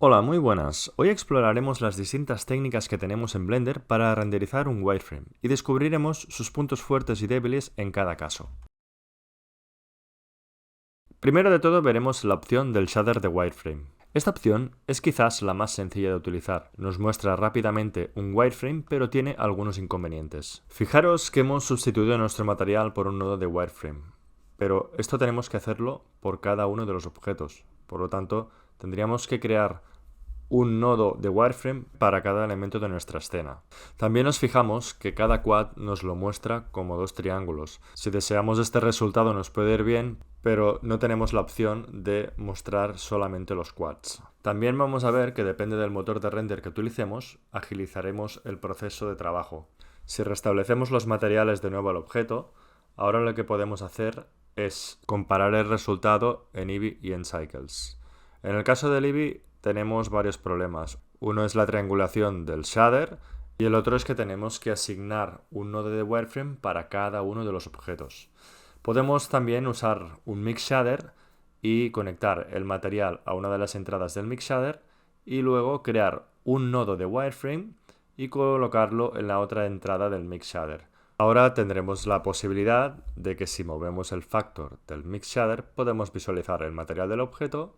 Hola, muy buenas. Hoy exploraremos las distintas técnicas que tenemos en Blender para renderizar un wireframe y descubriremos sus puntos fuertes y débiles en cada caso. Primero de todo veremos la opción del shader de wireframe. Esta opción es quizás la más sencilla de utilizar. Nos muestra rápidamente un wireframe, pero tiene algunos inconvenientes. Fijaros que hemos sustituido nuestro material por un nodo de wireframe, pero esto tenemos que hacerlo por cada uno de los objetos. Por lo tanto, tendríamos que crear un nodo de wireframe para cada elemento de nuestra escena. También nos fijamos que cada quad nos lo muestra como dos triángulos. Si deseamos este resultado nos puede ir bien, pero no tenemos la opción de mostrar solamente los quads. También vamos a ver que depende del motor de render que utilicemos, agilizaremos el proceso de trabajo. Si restablecemos los materiales de nuevo al objeto, ahora lo que podemos hacer es comparar el resultado en Eevee y en Cycles. En el caso del Eevee tenemos varios problemas. Uno es la triangulación del shader y el otro es que tenemos que asignar un nodo de wireframe para cada uno de los objetos. Podemos también usar un mix shader y conectar el material a una de las entradas del mix shader y luego crear un nodo de wireframe y colocarlo en la otra entrada del mix shader. Ahora tendremos la posibilidad de que si movemos el factor del mix shader podemos visualizar el material del objeto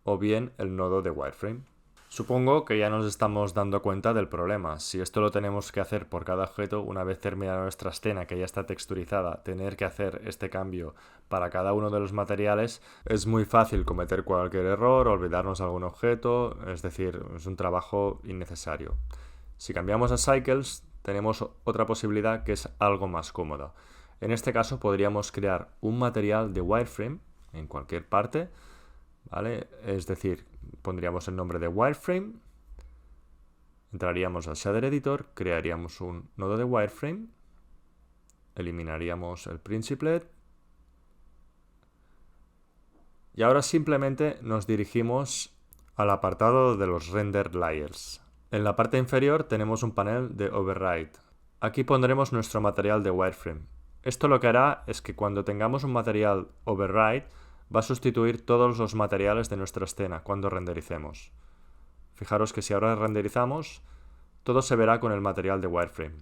o bien el nodo de wireframe. Supongo que ya nos estamos dando cuenta del problema. Si esto lo tenemos que hacer por cada objeto, una vez terminada nuestra escena que ya está texturizada, tener que hacer este cambio para cada uno de los materiales, es muy fácil cometer cualquier error, olvidarnos algún objeto, es decir, es un trabajo innecesario. Si cambiamos a Cycles, tenemos otra posibilidad que es algo más cómoda. En este caso podríamos crear un material de wireframe en cualquier parte, ¿vale? Es decir, pondríamos el nombre de wireframe, entraríamos al shader editor, crearíamos un nodo de wireframe, eliminaríamos el principlet y ahora simplemente nos dirigimos al apartado de los render layers. En la parte inferior tenemos un panel de override. Aquí pondremos nuestro material de wireframe. Esto lo que hará es que cuando tengamos un material override va a sustituir todos los materiales de nuestra escena cuando rendericemos. Fijaros que si ahora renderizamos, todo se verá con el material de wireframe.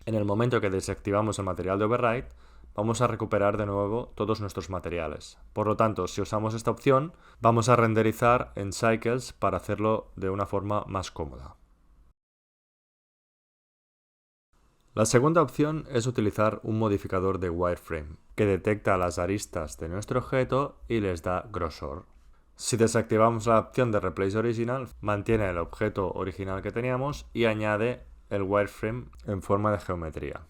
En el momento que desactivamos el material de override, vamos a recuperar de nuevo todos nuestros materiales. Por lo tanto, si usamos esta opción, vamos a renderizar en Cycles para hacerlo de una forma más cómoda. La segunda opción es utilizar un modificador de wireframe que detecta las aristas de nuestro objeto y les da grosor. Si desactivamos la opción de Replace Original, mantiene el objeto original que teníamos y añade el wireframe en forma de geometría.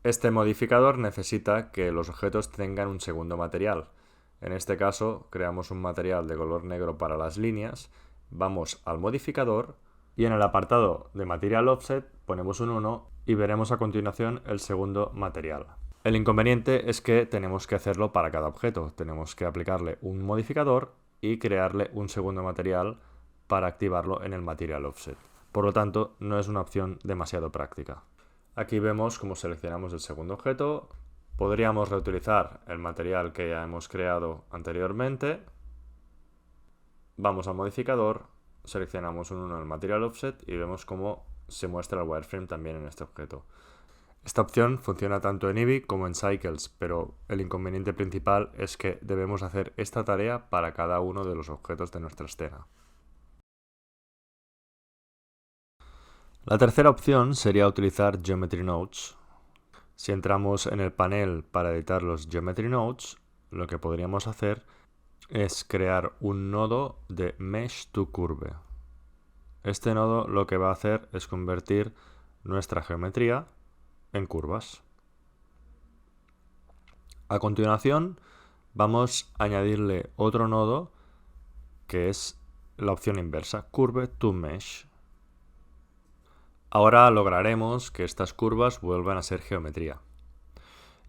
Este modificador necesita que los objetos tengan un segundo material. En este caso, creamos un material de color negro para las líneas, vamos al modificador y en el apartado de Material Offset ponemos un 1 y veremos a continuación el segundo material. El inconveniente es que tenemos que hacerlo para cada objeto. Tenemos que aplicarle un modificador y crearle un segundo material para activarlo en el Material Offset. Por lo tanto, no es una opción demasiado práctica. Aquí vemos cómo seleccionamos el segundo objeto. Podríamos reutilizar el material que ya hemos creado anteriormente. Vamos al modificador, seleccionamos un 1 en el Material Offset y vemos cómo se muestra el wireframe también en este objeto. Esta opción funciona tanto en Eevee como en Cycles, pero el inconveniente principal es que debemos hacer esta tarea para cada uno de los objetos de nuestra escena. La tercera opción sería utilizar Geometry Nodes. Si entramos en el panel para editar los Geometry Nodes, lo que podríamos hacer es crear un nodo de Mesh to Curve. Este nodo lo que va a hacer es convertir nuestra geometría en curvas. A continuación, vamos a añadirle otro nodo que es la opción inversa, Curve to Mesh. Ahora lograremos que estas curvas vuelvan a ser geometría.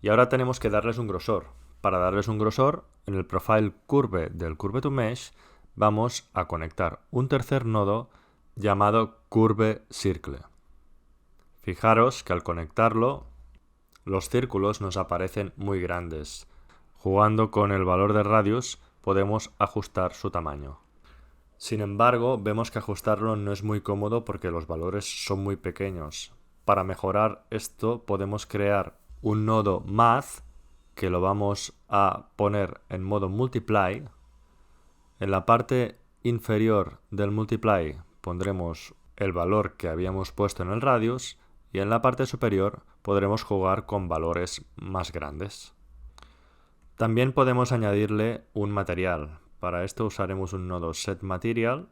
Y ahora tenemos que darles un grosor. Para darles un grosor, en el Profile Curve del Curve to Mesh, vamos a conectar un tercer nodo llamado Curve Circle. Fijaros que al conectarlo, los círculos nos aparecen muy grandes. Jugando con el valor de radius, podemos ajustar su tamaño. Sin embargo, vemos que ajustarlo no es muy cómodo porque los valores son muy pequeños. Para mejorar esto podemos crear un nodo math que lo vamos a poner en modo multiply. En la parte inferior del multiply pondremos el valor que habíamos puesto en el radius y en la parte superior podremos jugar con valores más grandes. También podemos añadirle un material. Para esto usaremos un nodo setMaterial.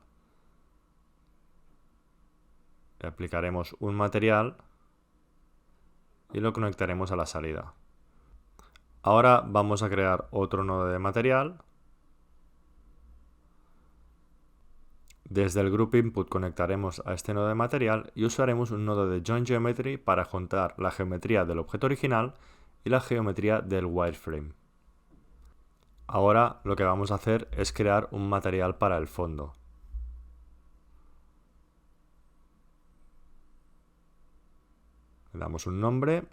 Le aplicaremos un material y lo conectaremos a la salida. Ahora vamos a crear otro nodo de material. Desde el group input conectaremos a este nodo de material y usaremos un nodo de joinGeometry para juntar la geometría del objeto original y la geometría del wireframe. Ahora lo que vamos a hacer es crear un material para el fondo. Le damos un nombre,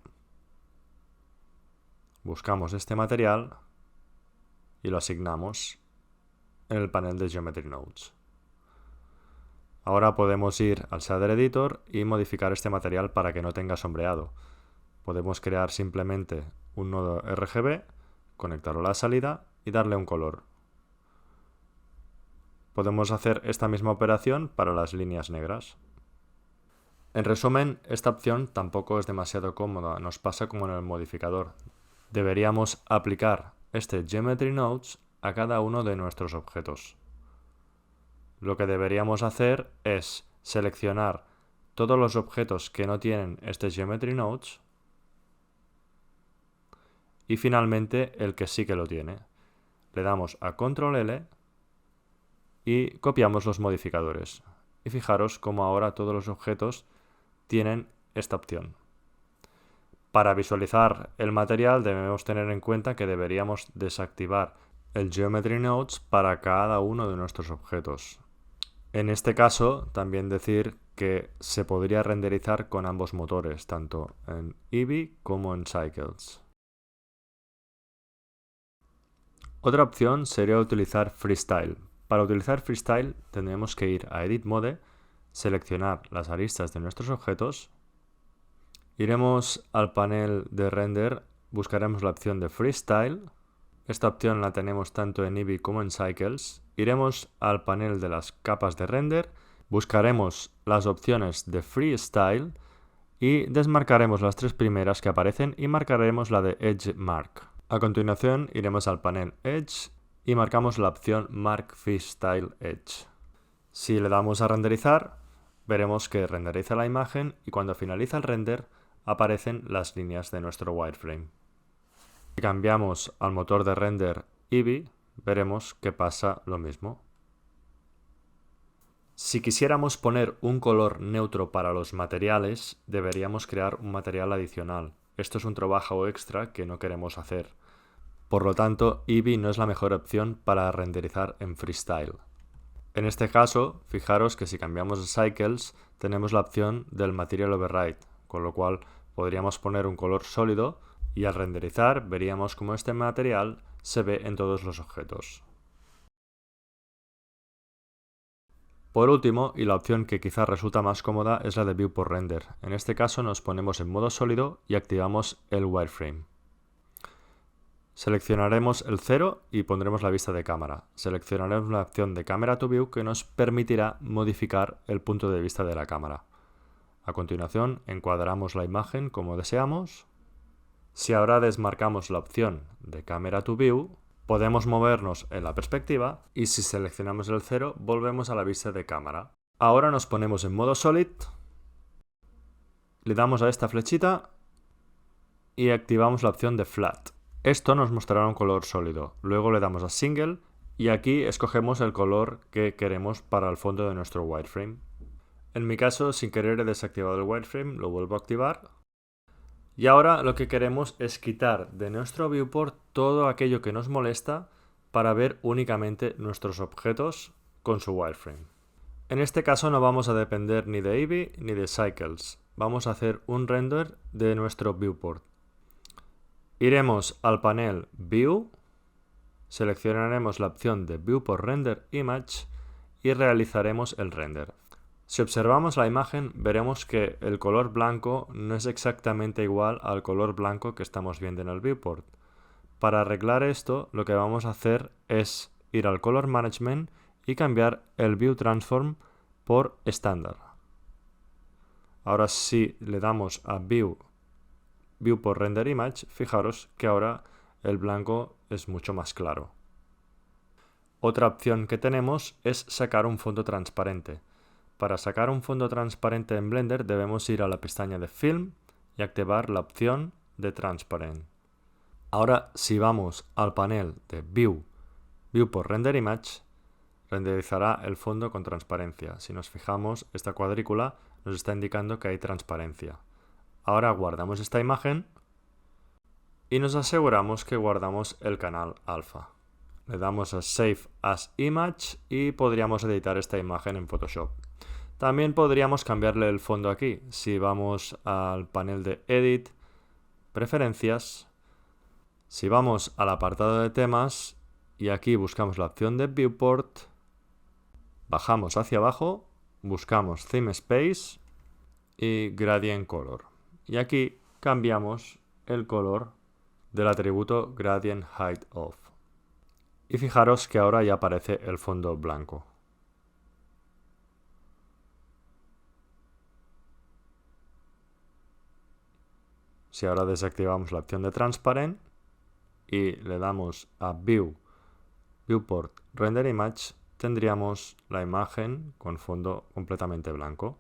buscamos este material y lo asignamos en el panel de Geometry Nodes. Ahora podemos ir al Shader Editor y modificar este material para que no tenga sombreado. Podemos crear simplemente un nodo RGB, conectarlo a la salida y darle un color. Podemos hacer esta misma operación para las líneas negras. En resumen, esta opción tampoco es demasiado cómoda, nos pasa como en el modificador. Deberíamos aplicar este Geometry Nodes a cada uno de nuestros objetos. Lo que deberíamos hacer es seleccionar todos los objetos que no tienen este Geometry Nodes y finalmente el que sí que lo tiene. Le damos a Control L y copiamos los modificadores. Y fijaros cómo ahora todos los objetos tienen esta opción. Para visualizar el material debemos tener en cuenta que deberíamos desactivar el Geometry Nodes para cada uno de nuestros objetos. En este caso, también decir que se podría renderizar con ambos motores, tanto en Eevee como en Cycles. Otra opción sería utilizar Freestyle. Para utilizar Freestyle tendremos que ir a Edit Mode, seleccionar las aristas de nuestros objetos, iremos al panel de render, buscaremos la opción de Freestyle. Esta opción la tenemos tanto en Eevee como en Cycles. Iremos al panel de las capas de render, buscaremos las opciones de Freestyle y desmarcaremos las tres primeras que aparecen y marcaremos la de Edge Mark. A continuación iremos al panel Edge y marcamos la opción Mark Freestyle Edge. Si le damos a renderizar, veremos que renderiza la imagen y cuando finaliza el render aparecen las líneas de nuestro wireframe. Si cambiamos al motor de render Eevee, veremos que pasa lo mismo. Si quisiéramos poner un color neutro para los materiales, deberíamos crear un material adicional. Esto es un trabajo extra que no queremos hacer. Por lo tanto, Eevee no es la mejor opción para renderizar en Freestyle. En este caso, fijaros que si cambiamos de Cycles, tenemos la opción del Material Override, con lo cual podríamos poner un color sólido y al renderizar veríamos cómo este material se ve en todos los objetos. Por último, y la opción que quizás resulta más cómoda, es la de Viewport Render. En este caso nos ponemos en modo sólido y activamos el wireframe. Seleccionaremos el 0 y pondremos la vista de cámara. Seleccionaremos la opción de Camera to View que nos permitirá modificar el punto de vista de la cámara. A continuación, encuadramos la imagen como deseamos. Si ahora desmarcamos la opción de Camera to View, podemos movernos en la perspectiva y si seleccionamos el 0, volvemos a la vista de cámara. Ahora nos ponemos en modo Solid, le damos a esta flechita y activamos la opción de Flat. Esto nos mostrará un color sólido. Luego le damos a Single y aquí escogemos el color que queremos para el fondo de nuestro wireframe. En mi caso, sin querer he desactivado el wireframe, lo vuelvo a activar. Y ahora lo que queremos es quitar de nuestro viewport todo aquello que nos molesta para ver únicamente nuestros objetos con su wireframe. En este caso no vamos a depender ni de Eevee ni de Cycles. Vamos a hacer un render de nuestro viewport. Iremos al panel View, seleccionaremos la opción de Viewport Render Image y realizaremos el render. Si observamos la imagen, veremos que el color blanco no es exactamente igual al color blanco que estamos viendo en el viewport. Para arreglar esto, lo que vamos a hacer es ir al Color Management y cambiar el View Transform por estándar. Ahora si le damos a Viewport Render Image, fijaros que ahora el blanco es mucho más claro. Otra opción que tenemos es sacar un fondo transparente. Para sacar un fondo transparente en Blender debemos ir a la pestaña de Film y activar la opción de Transparent. Ahora si vamos al panel de Viewport Render Image, renderizará el fondo con transparencia. Si nos fijamos, esta cuadrícula nos está indicando que hay transparencia. Ahora guardamos esta imagen y nos aseguramos que guardamos el canal alfa. Le damos a Save as Image y podríamos editar esta imagen en Photoshop. También podríamos cambiarle el fondo aquí. Si vamos al panel de Edit, Preferencias, si vamos al apartado de temas y aquí buscamos la opción de Viewport, bajamos hacia abajo, buscamos Theme Space y Gradient Color. Y aquí cambiamos el color del atributo Gradient Height Of. Y fijaros que ahora ya aparece el fondo blanco. Si ahora desactivamos la opción de Transparent y le damos a Viewport Render Image, tendríamos la imagen con fondo completamente blanco.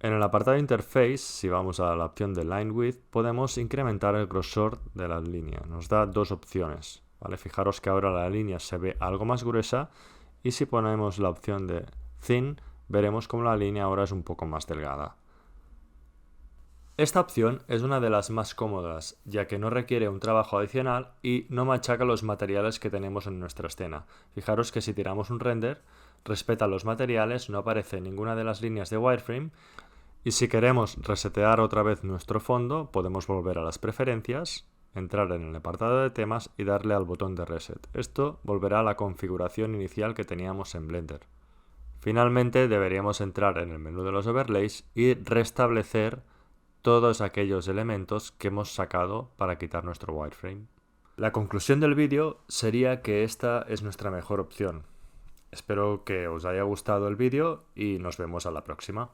En el apartado de Interface, si vamos a la opción de Line Width, podemos incrementar el grosor de la línea. Nos da dos opciones, ¿vale? Fijaros que ahora la línea se ve algo más gruesa y si ponemos la opción de Thin, veremos como la línea ahora es un poco más delgada. Esta opción es una de las más cómodas, ya que no requiere un trabajo adicional y no machaca los materiales que tenemos en nuestra escena. Fijaros que si tiramos un render, respeta los materiales, no aparece ninguna de las líneas de wireframe y si queremos resetear otra vez nuestro fondo, podemos volver a las preferencias, entrar en el apartado de temas y darle al botón de reset. Esto volverá a la configuración inicial que teníamos en Blender. Finalmente deberíamos entrar en el menú de los overlays y restablecer todos aquellos elementos que hemos sacado para quitar nuestro wireframe. La conclusión del vídeo sería que esta es nuestra mejor opción. Espero que os haya gustado el vídeo y nos vemos a la próxima.